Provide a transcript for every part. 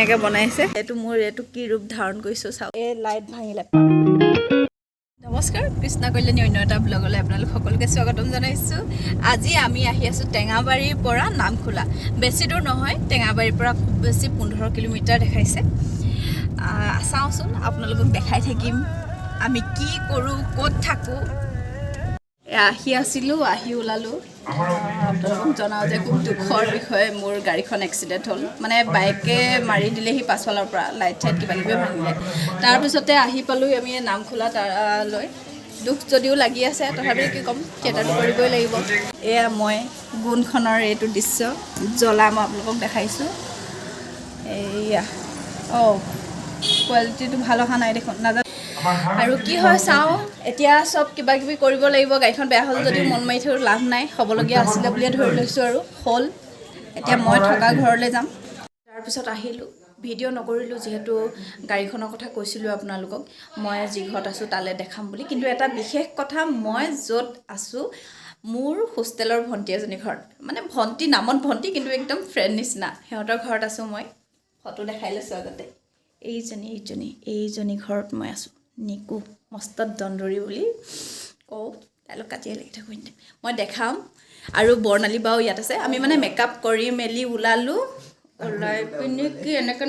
ধুনীয়াকৈ বনাইছে। এইটো কি ৰূপ ধাৰণ কৰিছোঁ চাওক। এই লাইট ভাঙিলে। নমস্কাৰ, কৃষ্ণা কল্যাণী অন্য এটা ব্লগলৈ আপোনালোক সকলোকে স্বাগতম জনাইছোঁ। আজি আমি আহি আছোঁ টেঙাবাৰীৰ পৰা নামখোলা। বেছি দূৰ নহয়, টেঙাবাৰীৰ পৰা খুব বেছি 15 কিলোমিটাৰ দেখাইছে। চাওঁচোন, আপোনালোকক দেখাই থাকিম আমি কি কৰোঁ, ক'ত থাকোঁ। আহি ওলালোঁ। আপোনালোকক জনাওঁ যে খুব দুখৰ বিষয়ে মোৰ গাড়ীখন এক্সিডেণ্ট হ'ল। মানে বাইকে মাৰি দিলেহি পাছফালৰ পৰা, লাইট চাইট কিবা কিবি ভাঙিলে। তাৰপিছতে আহি পালোঁ আমি নামখোলা লৈ। দুখ যদিও লাগি আছে, তথাপিও কি ক'ম, থিয়েটাৰটো কৰিবই লাগিব। এয়া মই গুণখনৰ এইটো দৃশ্য জ্বলা মই আপোনালোকক দেখাইছোঁ। এয়া কোৱালিটিটো ভাল অহা নাই দেখোন, নাজানো আৰু কি হয় চাওঁ। এতিয়া চব কিবা কিবি কৰিব লাগিব। গাড়ীখন বেয়া হ'ল যদিও মন মাৰি থৈ লাভ নাই, হ'বলগীয়া আছিলে বুলিয়ে ধৰি লৈছোঁ আৰু হ'ল। এতিয়া মই থকা ঘৰলৈ যাম। তাৰপিছত আহিলোঁ, ভিডিঅ' নকৰিলোঁ যিহেতু গাড়ীখনৰ কথা কৈছিলোঁ আপোনালোকক। মই যি ঘৰত আছোঁ তালৈ দেখাম বুলি। কিন্তু এটা বিশেষ কথা, মই য'ত আছোঁ মোৰ হোষ্টেলৰ ভণ্টি এজনী ঘৰত, মানে ভণ্টি নামত ভণ্টি, কিন্তু একদম ফ্ৰেণ্ড নিচিনা। সিহঁতৰ ঘৰত আছোঁ মই। ফটো দেখাই লৈছোঁ আগতে। এইজনী ঘৰত মই আছোঁ। নিকু মস্ত দন্দৰী বুলি কওঁ, তাইলৈ কাজিয়া লাগি থাকোঁ। মই দেখাম। আৰু বৰ্ণালী বাও ইয়াত আছে। আমি মানে মেকআপ কৰি মেলি ওলাই পিনে কি এনেকৈ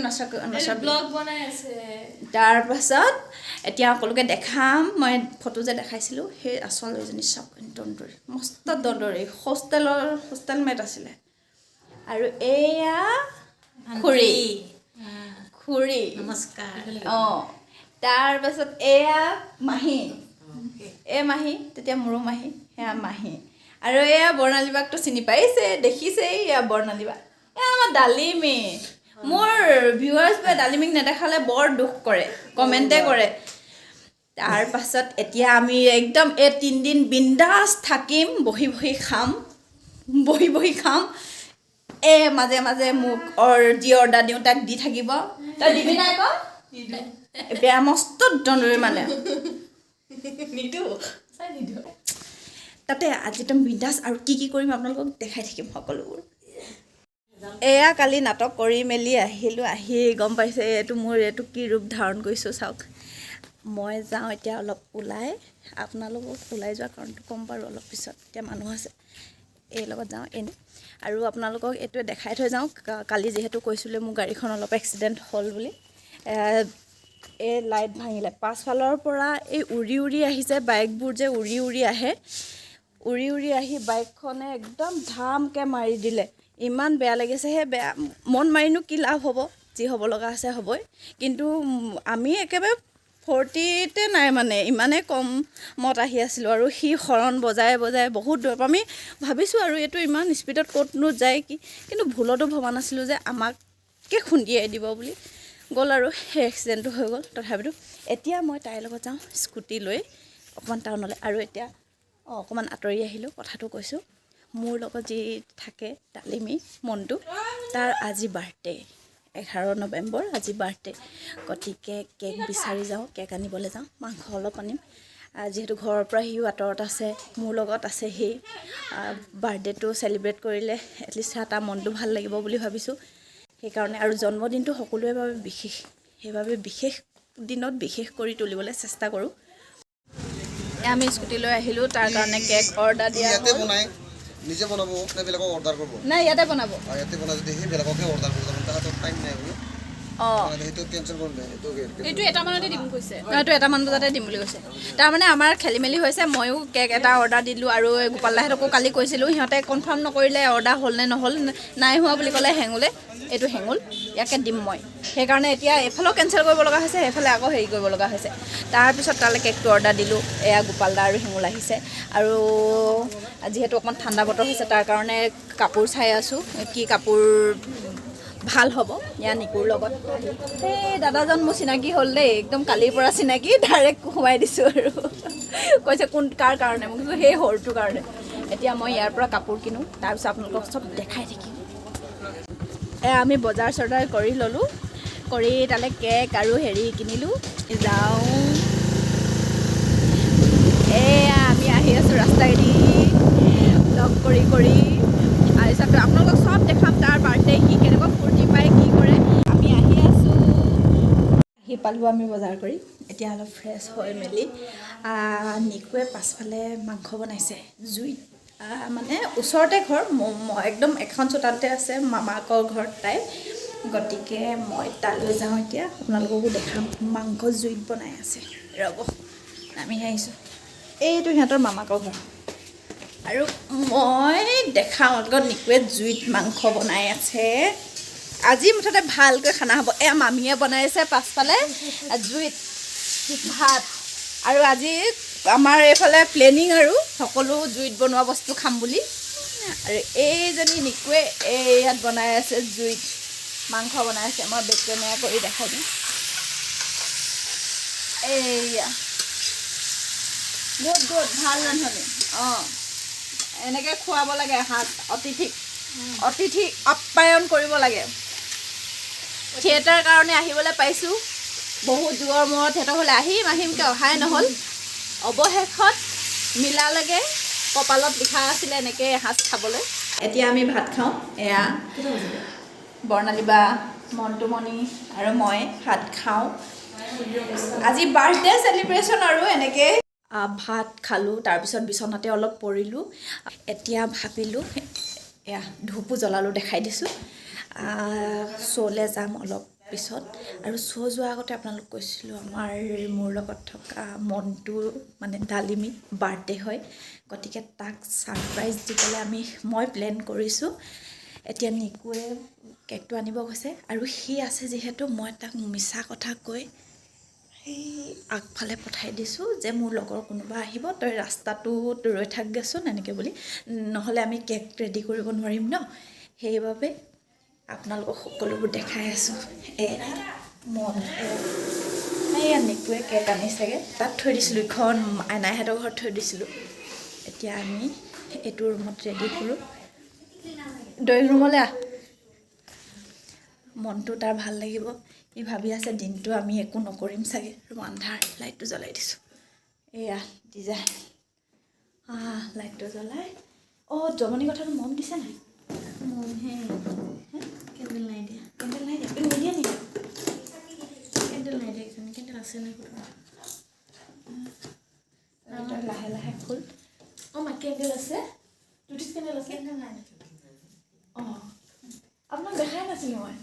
ব্লগ বনাই আছে। তাৰপাছত এতিয়া সকলোকে দেখাম। মই ফটো যে দেখাইছিলোঁ সেই আচল এইজনী চাওক, দন্দৰী, মস্ত দন্দৰী। হোষ্টেল মেট আছিলে। আৰু এয়া খুৰী নমস্কাৰ। তাৰপাছত এয়া মাহী, মাহী, তেতিয়া মোৰো মাহী, সেয়া মাহী। আৰু এয়া বৰ্ণালী বাকটো চিনি পাইছে, দেখিছেই, এয়া বৰ্ণালী বা। এয়া আমাৰ ডালিমী। মোৰ ভিউৱাৰ্ছবোৰে ডালিমীক নেদেখালে বৰ দুখ কৰে, কমেণ্টে কৰে। তাৰপাছত এতিয়া আমি একদম 3 দিন বিন্দাছ থাকিম, বহি বহি খাম। মাজে মাজে মোক যি অৰ্ডাৰ দিওঁ তাক দি থাকিব। তই দিবি নাই আকৌ? বেয়া মস্ত দন্দৰী মানে। তাতে আজি একদম বিন্দাছ। আৰু কি কৰিম আপোনালোকক দেখাই থাকিম সকলোবোৰ। এয়া কালি নাটক কৰি মেলি আহিলোঁ। আহি গম পাইছে এইটো কি ৰূপ ধাৰণ কৰিছোঁ চাওক। মই যাওঁ এতিয়া অলপ ওলাই। আপোনালোকক ওলাই যোৱা কাৰণটো ক'ম বাৰু অলপ পিছত। এতিয়া মানুহ আছে, এই লগত যাওঁ এনেই। আৰু আপোনালোকক এইটোৱে দেখাই থৈ যাওঁ। কালি যিহেতু কৈছিলোঁ মোৰ গাড়ীখন অলপ এক্সিডেণ্ট হ'ল বুলি। এই লাইট ভাঙিলে। পাছফালৰ পৰা এই উৰি আহিছে বাইকবোৰ, যে উৰি আহে। উৰি আহি বাইকখনে একদম ধামকৈ মাৰি দিলে। ইমান বেয়া লাগিছে। সেই বেয়া মন মাৰিনো কি লাভ হ'ব, যি হ'ব লগা আছে হ'বই। কিন্তু আমি একেবাৰে 40তে নাই, মানে ইমানেই কমত আহি আছিলোঁ। আৰু সি হৰণ বজাই বহুত দূৰৰ পৰা। আমি ভাবিছোঁ আৰু এইটো ইমান স্পীডত ক'তনো যায় কি, কিন্তু ভুলতো ভবা নাছিলোঁ যে আমাকে খুন্দিয়াই দিব বুলি। গ'ল আৰু সেই এক্সিডেণ্টটো হৈ গ'ল। তথাপিতো এতিয়া মই তাইৰ লগত যাওঁ স্কুটি লৈ অকণমান টাউনলৈ। আৰু এতিয়া অকণমান আঁতৰি আহিলোঁ। কথাটো কৈছোঁ, মোৰ লগত যি থাকে ডালিমী মনটো, তাৰ আজি বাৰ্থডে, 11 নৱেম্বৰ আজি বাৰ্থডে। গতিকে কেক বিচাৰি যাওঁ, কেক আনিবলৈ যাওঁ। মাংস অলপ আনিম, যিহেতু ঘৰৰ পৰা সিও আঁতৰত আছে, মোৰ লগত আছে সি। বাৰ্থডেটো চেলিব্ৰেট কৰিলে এটলিষ্ট তাৰ মনটো ভাল লাগিব বুলি ভাবিছোঁ। সেইকাৰণে আৰু জন্মদিনটো সকলোৰে বাবে বিশেষ, সেইবাবে বিশেষ দিনত বিশেষ কৰি তুলিবলৈ চেষ্টা কৰোঁ। আমি স্কুটি লৈ আহিলোঁ, তাৰ কাৰণে কেক অৰ্ডাৰ দিয়া হ'ল। নিজে বনাব নে বেলেগক অৰ্ডাৰ কৰিব? নাই, ইয়াতে বনাব। ইয়াতে বনাই যদি সেই বেলেগকে অৰ্ডাৰ কৰিব, তাহাঁতৰ টাইম নাই বোলো। সেইটো কেঞ্চেল কৰি দে। এইটো 1 মানতে দিম কৈছে। এইটো 1 মান বজাতে দিম বুলি কৈছে। তাৰমানে আমাৰ খেলি মেলি হৈছে। ময়ো কেক এটা অৰ্ডাৰ দিলোঁ। আৰু গোপাল দাহঁতকো কালি কৈছিলোঁ, সিহঁতে কনফাৰ্ম নকৰিলে অৰ্ডাৰ হ'ল নে নহ'ল। নাই হোৱা বুলি ক'লে হেঙুলে। এইটো হেঙুল, ইয়াকে দিম মই। সেইকাৰণে এতিয়া এইফালেও কেঞ্চেল কৰিব লগা হৈছে, সেইফালে আকৌ হেৰি কৰিব লগা হৈছে। তাৰপিছত তালৈ কেকটো অৰ্ডাৰ দিলোঁ। এয়া গোপাল দা আৰু হেঙুল আহিছে। আৰু যিহেতু অকণমান ঠাণ্ডা বতৰ হৈছে, তাৰ কাৰণে কাপোৰ চাই আছোঁ, কি কাপোৰ ভাল হ'ব। ইয়াৰ নিকুৰ লগত সেই দাদাজন মোৰ চিনাকি হ'ল দেই, একদম কালিৰ পৰা চিনাকি। ডাইৰেক্ট সোমাই দিছোঁ আৰু কৈছে কাৰ কাৰণে, মোক কৈছোঁ সেই সৰুটোৰ কাৰণে। এতিয়া মই ইয়াৰ পৰা কাপোৰ কিনো, তাৰপিছত আপোনালোকক চব দেখাই থাকিম। আমি বজাৰ চজাৰ কৰি ল'লোঁ, কৰি তালৈ কেক আৰু হেৰি কিনিলোঁ। যাওঁ, এয়া আমি আহি আছোঁ ৰাস্তাইদি লগ কৰি। তাৰপিছত আপোনালোকক চব দেখাম, তাৰ বাৰ্থডে সি কেনেকুৱা ফূৰ্তি পায়, কি কৰে। আমি আহি আছোঁ। কি পালোঁ আমি বজাৰ কৰি এতিয়া অলপ ফ্ৰেছ হৈ মেলি নিকুৱে পাছফালে মাংস বনাইছে জুইত মানে ওচৰতে ঘৰ একদম এখন চোতালতে আছে মামাকৰ ঘৰত তাই গতিকে মই তালৈ যাওঁ এতিয়া আপোনালোককো দেখাম মাংস জুইত বনাই আছে ৰ'ব নামি আহিছোঁ এইটো সিহঁতৰ মামাকৰ ঘৰ আৰু মই দেখাওঁ লগত নিকুৱে জুইত মাংস বনাই আছে আজি মুঠতে ভালকৈ খানা হ'ব এয়া মামীয়ে বনাইছে পাছফালে জুইত ভাত আৰু আজি আমাৰ এইফালে প্লেনিং আৰু সকলো জুইত বনোৱা বস্তু খাম বুলি আৰু এইজনী নিকুৱে ইয়াত বনাই আছে জুইত মাংস বনাই আছে মই বেক কেমেৰা কৰি দেখাই দিম এইয়া গুড গুড ভাল ৰান্ধনি এনেকৈ খুৱাব লাগে হাত অতিথি আপ্যায়ন কৰিব লাগে থিয়েটাৰ কাৰণে আহিবলৈ পাইছোঁ বহুত যুগৰ মূৰত সিহঁতৰ হ'লে আহিমকৈ অহাই নহ'ল অৱশেষত মিলালেগে কপালত লিখা আছিলে এনেকৈ এসাঁজ খাবলৈ এতিয়া আমি ভাত খাওঁ এয়া বৰ্ণালী বা মণ্টুমণি আৰু মই ভাত খাওঁ আজি বাৰ্থডে চেলিব্ৰেশ্যন আৰু এনেকৈ ভাত খালোঁ তাৰপিছত বিচনাতে অলপ পৰিলোঁ এতিয়া ভাবিলোঁ এয়া ধূপো জ্বলালোঁ দেখাই দিছোঁ শ্ব'লৈ যাম অলপ পিছত আৰু শ্ব' যোৱাৰ আগতে আপোনালোক কৈছিলোঁ মোৰ লগত থকা মনটো মানে ডালিমি বাৰ্থডে হয় গতিকে তাক ছাৰপ্ৰাইজ দিবলৈ মই প্লেন কৰিছোঁ এতিয়া নিকুৱে কেকটো আনিব গৈছে আৰু সি আছে যিহেতু মই তাক মিছা কথা কৈ সেই আগফালে পঠাই দিছোঁ যে মোৰ লগৰ কোনোবা আহিব তই ৰাস্তাটোত ৰৈ থাকগৈচোন এনেকৈ বুলি নহ'লে আমি কেক ৰেডি কৰিব নোৱাৰিম ন সেইবাবে আপোনালোকক সকলোবোৰ দেখাই আছোঁ এয়া নিকুৱে কেক আনিছেগৈ তাত থৈ দিছিলোঁ ইখন আইনাইহঁতৰ ঘৰত থৈ দিছিলোঁ এতিয়া আমি এইটো ৰুমত ৰেডি কৰোঁ ড্ৰয়িং ৰুমলৈ মনটো তাৰ ভাল লাগিব ই ভাবি আছে দিনটো আমি একো নকৰিম চাগে ৰুম আন্ধাৰ লাইটটো জ্বলাই দিছোঁ এয়া ডিজাইন লাইটটো জ্বলাই জমনি কথাটো মম দিছে নাই মমহে কেণ্ডেল নাই দিয়া নিদিয়ে নেকি কেণ্ডেল নাই দিয়া কেণ্ডেল আছে নাই লাহে লাহে ফুল কেণ্ডেল আছে টুটিছ কেণ্ডেল আছে কেণ্ডেল নাই আপোনাক দেখাই নাছিলোঁ মই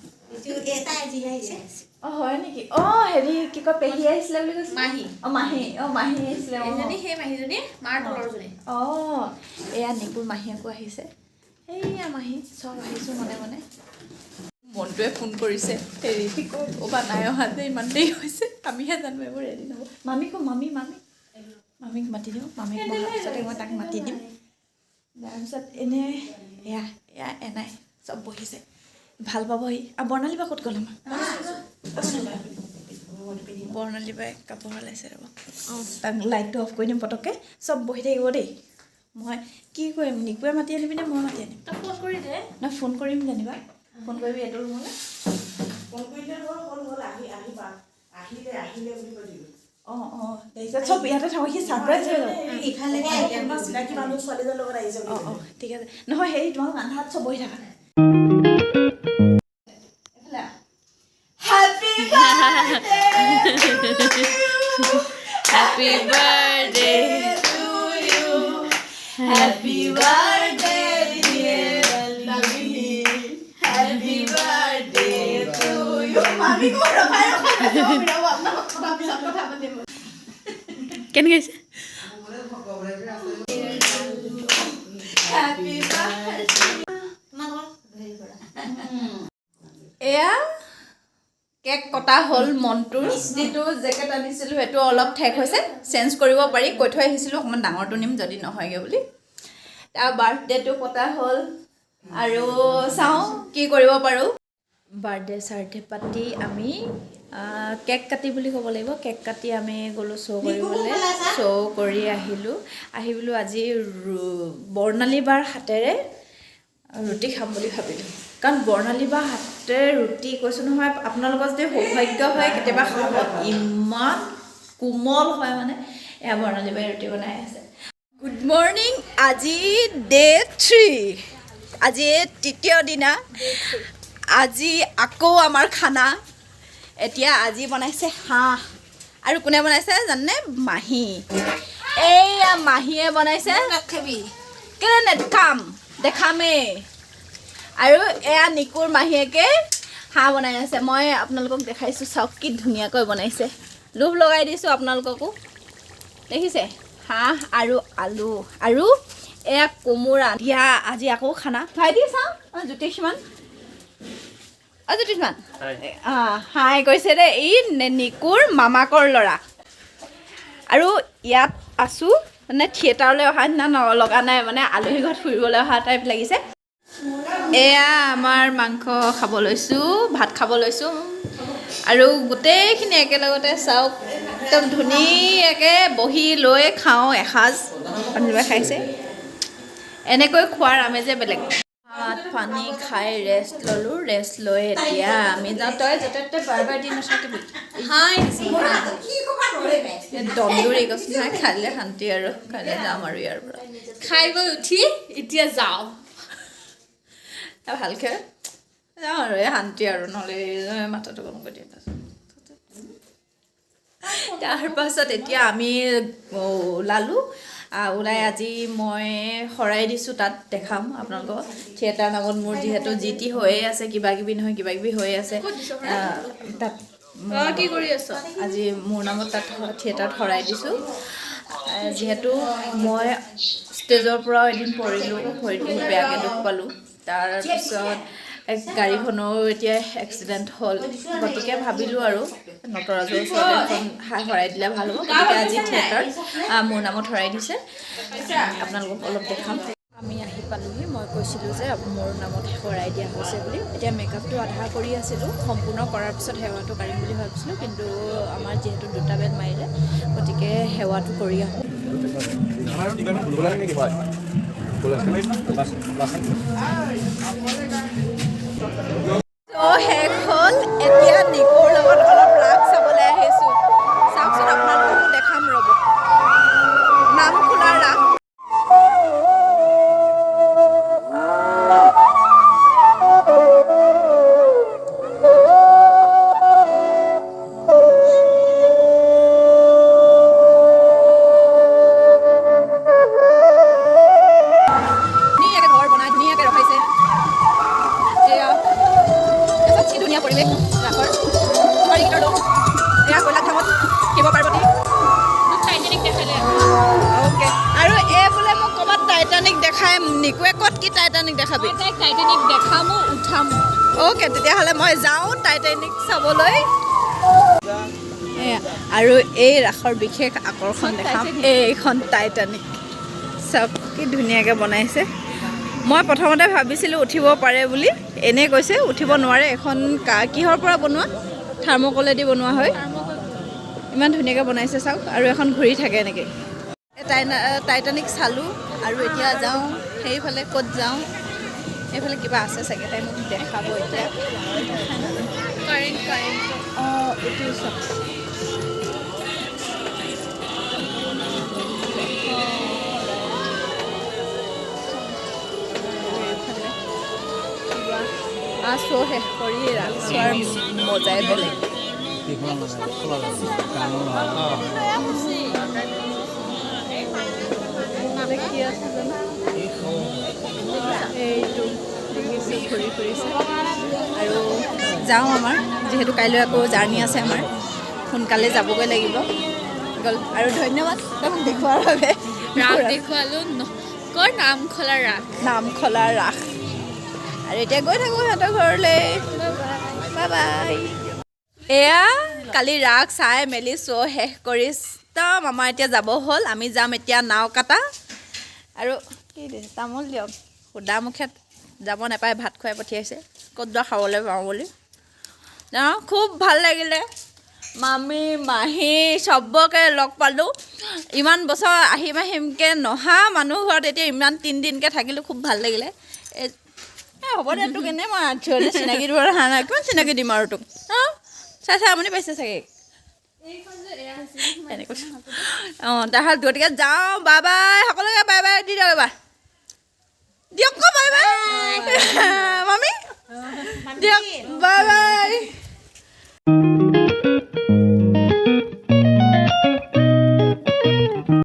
হয় নেকি হেৰি কি কয় পেহী আহিছিলে বুলি কৈছে মাহী আহিছিলে সেই মাহীজনী মাৰ তলৰজনী এয়া নিকুৰ মাহীয়েকো আহিছে এইয়া মাহী চব আহিছোঁ মনে মনে মনটোৱে ফোন কৰিছে হেৰি কি কয় নাই অহা যে ইমান দেৰি হৈছে আমিহে জানো এইবোৰ ৰেডি নহ'ব মামীক মাতি দিওঁ মামীক পিছতে মই তাক মাতি দিম তাৰপিছত এনাই চব বহিছে ভাল পাবহি বৰ্ণালী বা ক'ত গ'ল আমাৰ বৰ্ণালী বাই কাপোৰ সলাইছে ৰ'ব তাক লাইটটো অফ কৰি দিম পটককৈ চব বহি থাকিব দেই মই কি কৰিম নিকুৱে মাতি আনিবি নে মই মাতি আনিম ফোন কৰি দে নহয় ফোন কৰিম জানিবা ফোন কৰিবি এইটো ৰুমলৈ ফোন কৰিলে আহিলে বুলি কৈ দিবি তাৰপিছত চব ইয়াতে থাকোঁ সি ছাৰপ্ৰাইজ হৈ যাব চিনাকি মানুহ ছোৱালীজনীৰ লগত আহিছে ঠিক আছে নহয় হেৰি তোমালোক আন্ধাৰত চব বহি থাকা Happy birthday to you. Happy birthday, dear Lalini. Happy birthday to you. Mami ko rapayo ka na binawa na tapos ako tama din mo. Can you guys? Happy birthday. এয়া কেক কটা হ'ল মনটোৰ যিটো জেকেট আনিছিলোঁ সেইটো অলপ ঠেক হৈছে চেঞ্জ কৰিব পাৰি কৈ থৈ আহিছিলোঁ অকণমান ডাঙৰটো নিম যদি নহয়গৈ বুলি তাৰ বাৰ্থডেটো পতা হ'ল আৰু চাওঁ কি কৰিব পাৰোঁ বাৰ্থডে পাতি আমি কেক কাটি বুলি ক'ব লাগিব কেক কাটি আমি গ'লোঁ শ্ব' কৰিবলৈ শ্ব' কৰি আহিলোঁ আজি বৰ্ণালী বাৰ হাতেৰে ৰুটি খাম বুলি ভাবিলোঁ কাৰণ বৰ্ণালী বা হাতেৰে ৰুটি কৈছোঁ নহয় আপোনালোকৰ যদি সৌভাগ্য হয় কেতিয়াবা খাব ইমান কোমল হয় মানে এয়া বৰ্ণালী বাই ৰুটি বনাই আছে গুড মৰ্ণিং আজি ডে 3 আজি তৃতীয় দিনা আজি আকৌ আমাৰ খানা এতিয়া আজি বনাইছে হাঁহ আৰু কোনে বনাইছে জানে মাহী এইয়া মাহীয়ে বনাইছে নাখাবি কেলে নেদেখাম দেখামেই আৰু এয়া নিকুৰ মাহীয়েকে হাঁহ বনাই আছে মই আপোনালোকক দেখাইছোঁ চাওক কি ধুনীয়াকৈ বনাইছে লোভ লগাই দিছোঁ আপোনালোককো দেখিছে হাঁহ আৰু আলু আৰু এয়া কোমোৰা দিয়া আজি আকৌ খানা ভাইটি চাওঁ জ্যোতিষমান জ্যোতিষমান হাই কৈছে দে ই নিকুৰ মামাকৰ ল'ৰা আৰু ইয়াত আছোঁ মানে থিয়েটাৰলৈ অহা নিচিনা লগা নাই মানে আলহী ঘৰত ফুৰিবলৈ অহা টাইপ লাগিছে এয়া আমাৰ মাংস খাব লৈছোঁ ভাত খাব লৈছোঁ আৰু গোটেইখিনি একেলগতে চাওক একদম ধুনীয়াকৈ বহি লৈ খাওঁ এসাঁজ পানীবা খাইছে এনেকৈ খোৱাৰ আমেজে বেলেগ ভাত পানী খাই ৰেষ্ট ল'লোঁ ৰেষ্ট লৈ এতিয়া আমি যাওঁ তই য'তে ত'তে বাৰ বাৰ দি নাথাকিবি দন্দুৰি কৈছোঁ নহয় খালে শান্তি আৰু খালে যাম আৰু ইয়াৰ পৰা খাই বৈ উঠি এতিয়া যাওঁ ভালকৈ যাওঁ আৰু এই শান্তি আৰু নহ'লে মাথাটো গৰম কৰি দিয়ে তাৰপাছত এতিয়া আমি ওলালোঁ ওলাই আজি মই শৰাই দিছোঁ তাত দেখাম আপোনালোকক থিয়েটাৰ নামত মোৰ যিহেতু যি টি হৈয়ে আছে কিবাকিবি নহয় কিবাকিবি হৈ আছে তাত কি কৰি আছ আজি মোৰ নামত তাত থিয়েটাৰত শৰাই দিছোঁ যিহেতু মই ষ্টেজৰ পৰাও এদিন পৰিলোঁ ভৰিত বহুত বেয়াকৈ দুখ পালোঁ তাৰপিছত গাড়ীখনৰো এতিয়া এক্সিডেণ্ট হ'ল গতিকে ভাবিলোঁ আৰু নটৰাজৰ ওচৰত এখন শৰাই দিলে ভাল হ'ব গতিকে আজি থিয়েটাৰ মোৰ নামত শৰাই দিছে আপোনালোকক অলপ দেখাম আমি আহি পালোঁহি মই কৈছিলোঁ যে মোৰ নামত শৰাই দিয়া হৈছে বুলি এতিয়া মেকআপটো আধা কৰি আছিলোঁ সম্পূৰ্ণ কৰাৰ পিছত সেৱাটো কাঢ়িম বুলি ভাবিছিলোঁ কিন্তু আমাৰ যিহেতু দুটা বেড মাৰিলে গতিকে সেৱাটো কৰি আহোঁ শেষ হ'ল এতিয়া নিকুৰ লগত অলপ ৰাগ চাবলৈ আহিছোঁ চাওকচোন আপোনালোককো দেখাম ৰ'ব নাম খোলা ৰাগ নিকুৱে ক'ত কি টাইটানিক দেখাবি টাইটানিক দেখামো উঠামো অ'কে তেতিয়াহ'লে মই যাওঁ টাইটানিক চাবলৈ আৰু এই ৰাসৰ বিশেষ আকৰ্ষণ দেখাম এইখন টাইটানিক চাওক কি ধুনীয়াকৈ বনাইছে মই প্ৰথমতে ভাবিছিলোঁ উঠিব পাৰে বুলি এনেই কৈছে উঠিব নোৱাৰে এখন কিহৰ পৰা বনোৱা থাৰ্মকলেদি বনোৱা হয় ইমান ধুনীয়াকৈ বনাইছে চাওক আৰু এখন ঘূৰি থাকে এনেকৈ টাইটানিক চালোঁ আৰু এতিয়া যাওঁ সেইফালে ক'ত যাওঁ এইফালে কিবা আছে চাগে তাই মোক দেখাব এতিয়া অঁ এইটো চাওক শ্ব' শেষ কৰি ৰাস চোৱাৰ মজাই বেলেগ কি আছে জানো এইটো ঘূৰি ফুৰিছে আৰু যাওঁ আমাৰ যিহেতু কাইলৈ আকৌ জাৰ্ণি আছে আমাৰ সোনকালে যাবগৈ লাগিব গ'ল আৰু ধন্যবাদ মোক দেখুৱাৰ বাবে ৰাস দেখুৱালোঁ নামখলা ৰাস আৰু এতিয়া গৈ থাকোঁ সিহঁতৰ ঘৰলৈ বাই বাই এয়া কালি ৰাস চাই মেলি শ্ব' শেষ কৰি একদম আমাৰ এতিয়া যাব হ'ল আমি যাম এতিয়া নাও কাটা আৰু কি দিছে তামোল দিয়ক সুদা মুখত যাব নাপায় ভাত খুৱাই পঠিয়াইছে ক'ত যোৱা খাবলৈ পাওঁ বুলি যাওঁ খুব ভাল লাগিলে মামী মাহী চবকে লগ পালোঁ ইমান বছৰ আহিম আহিমকৈ নহা মানুহ ঘৰত এতিয়া ইমান 3 দিনকৈ থাকিলোঁ খুব ভাল লাগিলে হ'ব দে তোক এনেই মই আঠুৱলি চিনাকি দিব অহা নাই কিমান চিনাকি দিম আৰু তোক চাই আমনি পাইছে চাগে এনেকৈ অঁ তাৰ গতিকে যাওঁ বাই বাই সকলোকে বাই বাই দি দিয়ক এবাৰ দিয়ক বাই বাই মামী দিয়ক বাই বাই